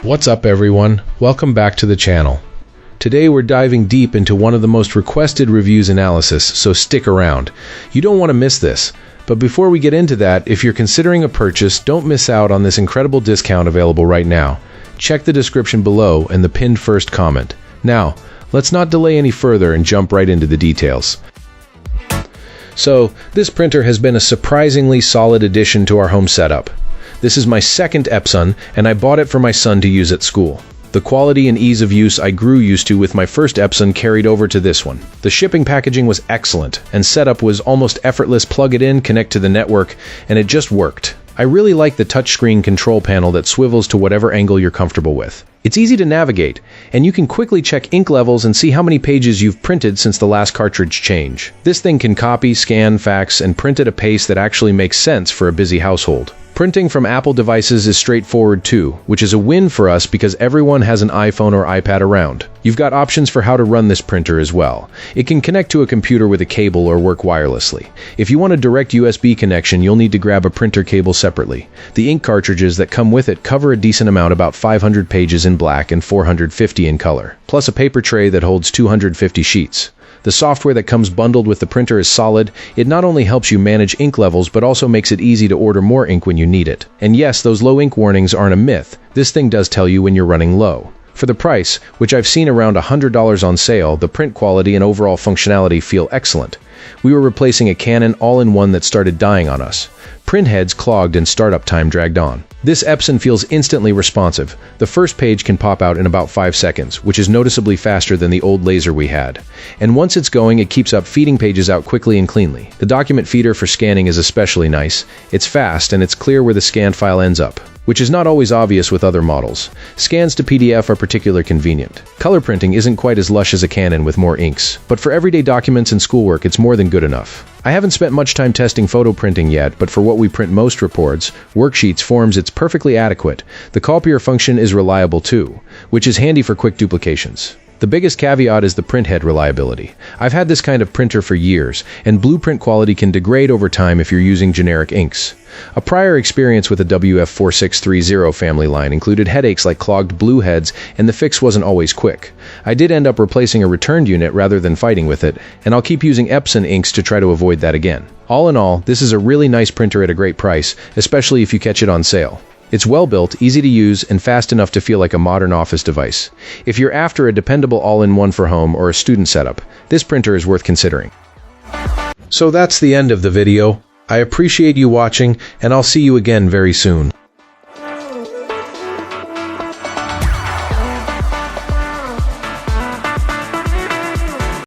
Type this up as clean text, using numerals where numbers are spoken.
What's up everyone? Welcome back to the channel. Today we're diving deep into one of the most requested reviews analysis, so stick around. You don't want to miss this. But before we get into that, if you're considering a purchase, don't miss out on this incredible discount available right now. Check the description below and the pinned first comment. Now, let's not delay any further and jump right into the details. So, this printer has been a surprisingly solid addition to our home setup. This is my second Epson, and I bought it for my son to use at school. The quality and ease of use I grew used to with my first Epson carried over to this one. The shipping packaging was excellent, and setup was almost effortless. Plug it in, connect to the network, and it just worked. I really like the touchscreen control panel that swivels to whatever angle you're comfortable with. It's easy to navigate, and you can quickly check ink levels and see how many pages you've printed since the last cartridge change. This thing can copy, scan, fax, and print at a pace that actually makes sense for a busy household. Printing from Apple devices is straightforward too, which is a win for us because everyone has an iPhone or iPad around. You've got options for how to run this printer as well. It can connect to a computer with a cable or work wirelessly. If you want a direct USB connection, you'll need to grab a printer cable separately. The ink cartridges that come with it cover a decent amount, about 500 pages in black and 450 in color, plus a paper tray that holds 250 sheets. The software that comes bundled with the printer is solid. It not only helps you manage ink levels, but also makes it easy to order more ink when you need it. And yes, those low ink warnings aren't a myth. This thing does tell you when you're running low. For the price, which I've seen around $100 on sale, the print quality and overall functionality feel excellent. We were replacing a Canon all-in-one that started dying on us. Print heads clogged and startup time dragged on. This Epson feels instantly responsive. The first page can pop out in about 5 seconds, which is noticeably faster than the old laser we had. And once it's going, it keeps up feeding pages out quickly and cleanly. The document feeder for scanning is especially nice. It's fast and it's clear where the scanned file ends up, which is not always obvious with other models. Scans to PDF are particularly convenient. Color printing isn't quite as lush as a Canon with more inks, but for everyday documents and schoolwork it's more than good enough. I haven't spent much time testing photo printing yet, but for what we print, most reports, worksheets, forms, it's perfectly adequate. The copier function is reliable too, which is handy for quick duplications. The biggest caveat is the printhead reliability. I've had this kind of printer for years, and blueprint quality can degrade over time if you're using generic inks. A prior experience with a WF4630 family line included headaches like clogged blue heads, and the fix wasn't always quick. I did end up replacing a returned unit rather than fighting with it, and I'll keep using Epson inks to try to avoid that again. All in all, this is a really nice printer at a great price, especially if you catch it on sale. It's well built, easy to use, and fast enough to feel like a modern office device. If you're after a dependable all-in-one for home or a student setup, this printer is worth considering. So that's the end of the video. I appreciate you watching, and I'll see you again very soon.